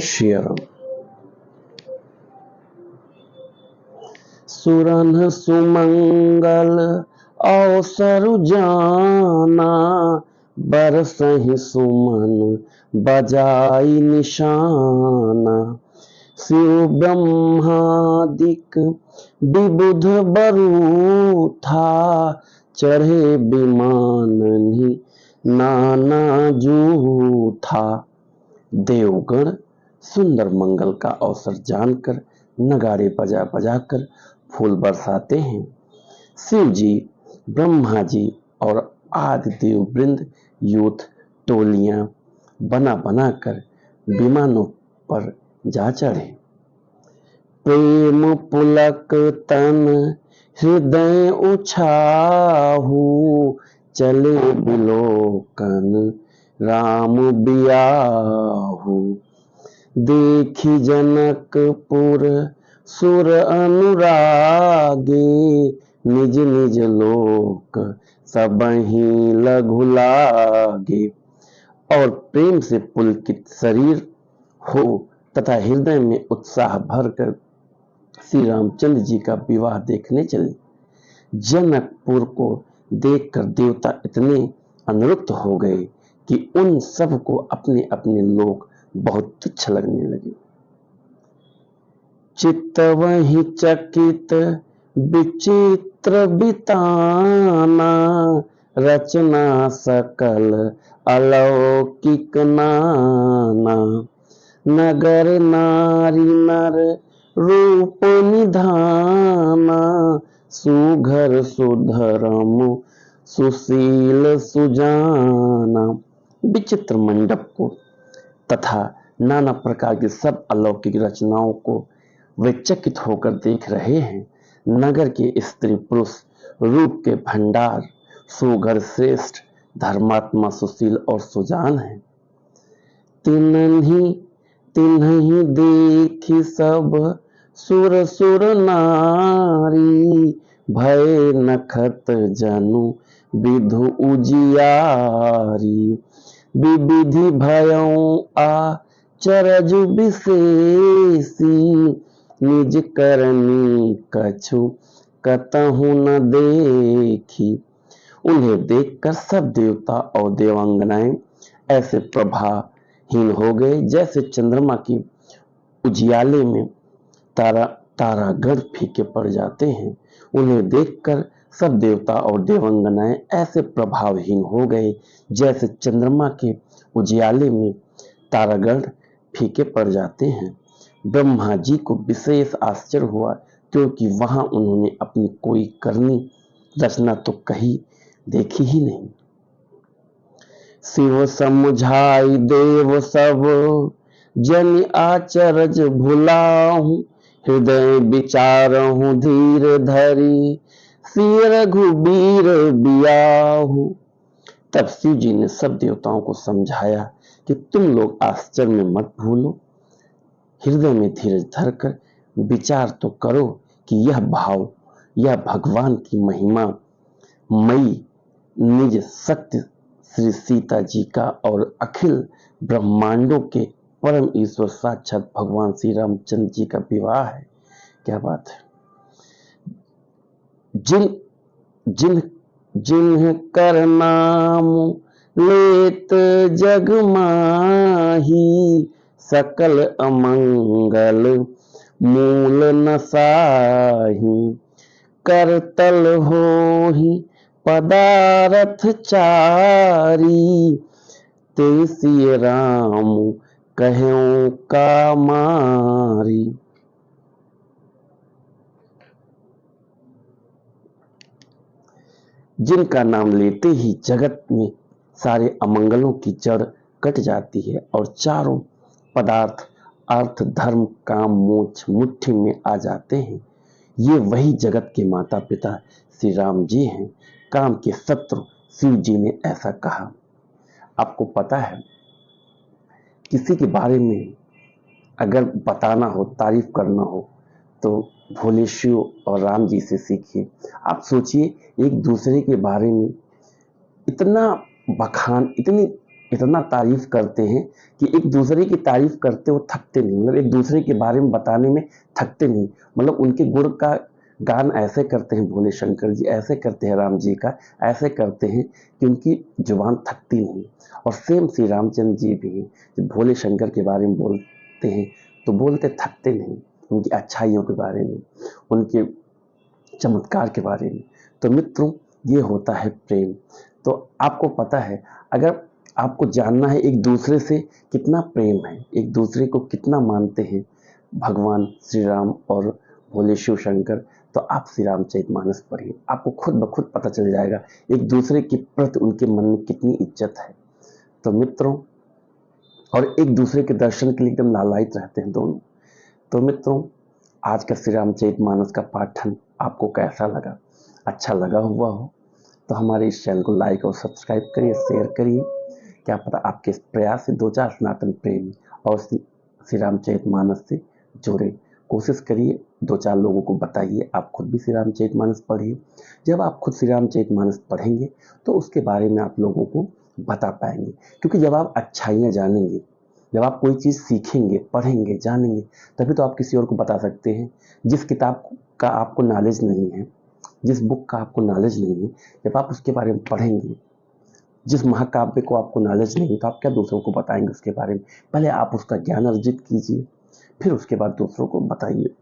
श्री राम। सुरन सुमंगल अवसर जाना, बरसहि सुमन बजाई निशाना। शिव ब्रह्मादिक विबुध बरू था, चढ़े विमानहि नाना जू था। देवगण सुंदर मंगल का अवसर जानकर नगाड़े बजा बजा कर फूल बरसाते हैं। शिव जी, ब्रह्मा जी और आदि देव वृंद यूथ टोलियां बना बना कर विमानों पर जा चढ़े। प्रेम पुलक तन हृदय उछाहू, चले बिलोकन राम बियाहू। देखी जनकपुर सुर अनुरागे, निज निज लोक सबहि लघु लागे। और प्रेम से पुलकित शरीर हो तथा हृदय में उत्साह भरकर श्री रामचंद्र जी का विवाह देखने चले। जनकपुर को देखकर देवता इतने अनुरक्त हो गए कि उन सब को अपने अपने लोक बहुत तुच्छ लगने लगे। चित्त वही चकित विचित्र बिताना, रचना सकल अलौकिक नाना। नगर नारी नर रूप निधाना, सुघर सुधरम सुशील सुजाना। विचित्र मंडप को तथा नाना प्रकार की सब अलौकिक रचनाओं को वे चकित होकर देख रहे हैं। नगर के स्त्री पुरुष रूप के भंडार, सुघर श्रेष्ठ, धर्मात्मा, सुशील और सुजान हैं। तिन्हि देखी सब सुर सुर नारी, भय नखत जनु विधु उजियारी। विविधि भयउ आचरज विशेषी, निज करनी कछु कतहु न देखी। उन्हें देखकर सब देवता और देवांगनाएं ऐसे प्रभाहीन हो गए जैसे चंद्रमा की उजियाले में तारागण फीके पड़ जाते हैं। उन्हें देखकर सब देवता और देवांगनाएं ऐसे प्रभावहीन हो गए जैसे चंद्रमा के उजियाले में तारागण फीके पड़ जाते हैं। ब्रह्मा जी को विशेष आश्चर्य हुआ, क्योंकि वहां उन्होंने अपनी कोई करनी रचना तो कहीं देखी ही नहीं। शिव समुझाई देव सब जन आचरज भुलाहूं, हृदय विचारहूं धीर धरी, सिय रघुबीर बियाहू। तब शिव जी ने सब देवताओं को समझाया कि तुम लोग आश्चर्य में मत भूलो, हृदय में धीरज धरकर विचार तो करो कि यह भाव, यह भगवान की महिमा मई निज सत्य श्री सीता जी का और अखिल ब्रह्मांडों के परम ईश्वर साक्षात भगवान श्री रामचंद्र जी का विवाह है। क्या बात है। जिन्ह कर नाम लेत जग माही, सकल अमंगल मूल नसाही। करतल होहि पदारथ चारी, ते सिय राम कहें का मारी। जिनका नाम लेते ही जगत में सारे अमंगलों की जड़ कट जाती है और चारों पदार्थ अर्थ धर्म काम मोक्ष मुट्ठी में आ जाते हैं। ये वही जगत के माता पिता श्री राम जी हैं। काम के शत्रु शिव जी ने ऐसा कहा। आपको पता है, किसी के बारे में अगर बताना हो, तारीफ करना हो, तो भोले शिव और राम जी से सीखिए। आप सोचिए, एक दूसरे के बारे में इतना बखान, इतनी इतना तारीफ करते हैं कि एक दूसरे की तारीफ करते वो थकते नहीं, मतलब एक दूसरे के बारे में बताने में थकते नहीं। मतलब उनके गुण का गान ऐसे करते हैं भोले शंकर जी, ऐसे करते हैं राम जी का, ऐसे करते हैं कि उनकी जुबान थकती नहीं। और सेम श्री रामचंद्र जी भी हैं, जब भोले शंकर के बारे में बोलते हैं तो बोलते थकते नहीं, उनकी अच्छाइयों के बारे में, उनके चमत्कार के बारे में। तो मित्रों, ये होता है प्रेम। तो आपको पता है, अगर आपको जानना है एक दूसरे से कितना प्रेम है, एक दूसरे को कितना मानते हैं भगवान श्री राम और भोले शिव शंकर, तो आप श्री रामचरितमानस पढ़िए, आपको खुद ब खुद पता चल जाएगा एक दूसरे के प्रति उनके मन में कितनी इज्जत है। तो मित्रों, और एक दूसरे के दर्शन के लिए एकदम लालायित रहते हैं दोनों। तो मित्रों, आज का श्री रामचरितमानस का पाठन आपको कैसा लगा? अच्छा लगा हुआ हो तो हमारे इस चैनल को लाइक और सब्सक्राइब करिए, शेयर करिए। क्या पता आपके इस प्रयास से 2-4 सनातन प्रेमी और श्री रामचरितमानस से जुड़े। कोशिश करिए, 2-4 लोगों को बताइए, आप खुद भी श्री रामचरितमानस पढ़िए। जब आप खुद श्री रामचरितमानस पढ़ेंगे तो उसके बारे में आप लोगों को बता पाएंगे, क्योंकि जब आप अच्छाइयाँ जानेंगे, जब आप कोई चीज़ सीखेंगे, पढ़ेंगे, जानेंगे, तभी तो आप किसी और को बता सकते हैं। जिस किताब का आपको नॉलेज नहीं है, जिस बुक का आपको नॉलेज नहीं है, जब आप उसके बारे में पढ़ेंगे, जिस महाकाव्य को आपको नॉलेज नहीं, तो आप क्या दूसरों को बताएंगे उसके बारे में? पहले आप उसका ज्ञान अर्जित कीजिए, फिर उसके बाद दूसरों को बताइए।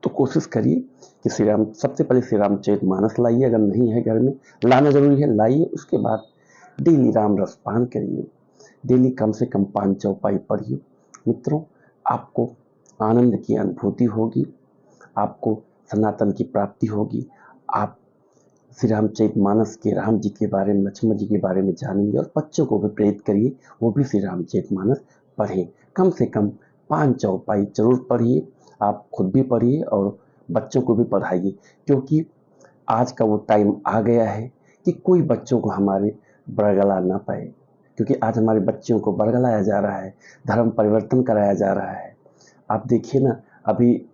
तो कोशिश करिए कि सबसे पहले श्री रामचरितमानस लाइए, अगर नहीं है घर में, लाना जरूरी है, लाइए। उसके बाद डेली राम रस पान करिए, डेली कम से कम 5 चौपाई पढ़िए। मित्रों, आपको आनंद की अनुभूति होगी, आपको सनातन की प्राप्ति होगी। आप श्री रामचरितमानस के राम जी के बारे में, लक्ष्मण जी के बारे में जानेंगे, और बच्चों को भी प्रेरित करिए वो भी श्री रामचरितमानस पढ़ें। कम से कम 5 चौपाई जरूर पढ़िए, आप खुद भी पढ़िए और बच्चों को भी पढ़ाइए, क्योंकि आज का वो टाइम आ गया है कि कोई बच्चों को हमारे बरगला ना पाए, क्योंकि आज हमारे बच्चों को बरगलाया जा रहा है, धर्म परिवर्तन कराया जा रहा है। आप देखिए ना, अभी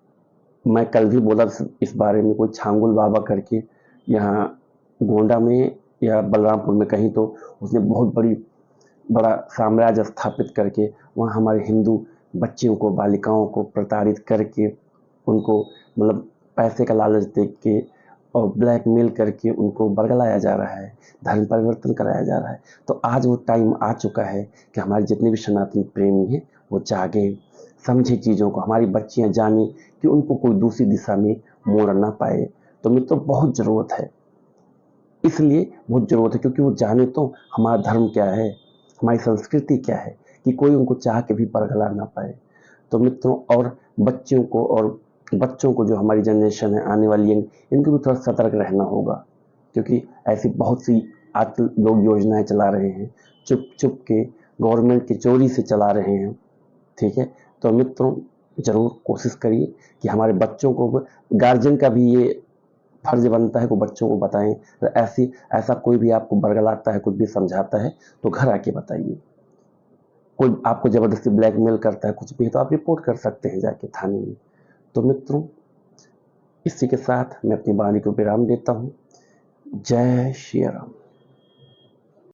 मैं कल भी बोला इस बारे में, कोई छांगुल बाबा करके यहाँ गोंडा में या बलरामपुर में कहीं, तो उसने बहुत बड़ा साम्राज्य स्थापित करके वहाँ हमारे हिंदू बच्चियों को, बालिकाओं को प्रताड़ित करके, उनको मतलब पैसे का लालच दे के और ब्लैकमेल करके उनको बरगलाया जा रहा है, धर्म परिवर्तन कराया जा रहा है। तो आज वो टाइम आ चुका है कि हमारे जितने भी सनातन प्रेमी हैं वो जागे, समझे चीज़ों को, हमारी बच्चियां जाने कि उनको कोई दूसरी दिशा में मोड़ ना पाए। तो मित्रों, बहुत ज़रूरत है, इसलिए बहुत ज़रूरत है, क्योंकि वो जाने तो हमारा धर्म क्या है, हमारी संस्कृति क्या है, कि कोई उनको चाह के भी बरगला ना पाए। तो मित्रों, और बच्चों को जो हमारी जनरेशन है, आने वाली यंग, इनको भी थोड़ा सतर्क रहना होगा, क्योंकि ऐसी बहुत सी आज लोग योजनाएं चला रहे हैं, चुप चुप के गवर्नमेंट की चोरी से चला रहे हैं। ठीक है, तो मित्रों, जरूर कोशिश करिए कि हमारे बच्चों को, गार्जियन का भी ये फर्ज बनता है कि बच्चों को बताएं। तो ऐसा कोई भी आपको बरगलाता है, कुछ भी समझाता है, तो घर आके बताइए। कोई आपको जबरदस्ती ब्लैकमेल करता है, कुछ भी, तो आप रिपोर्ट कर सकते हैं जाके थाने में। तो मित्रों, इसी के साथ मैं अपनी वाणी को विराम देता हूँ। जय श्री राम।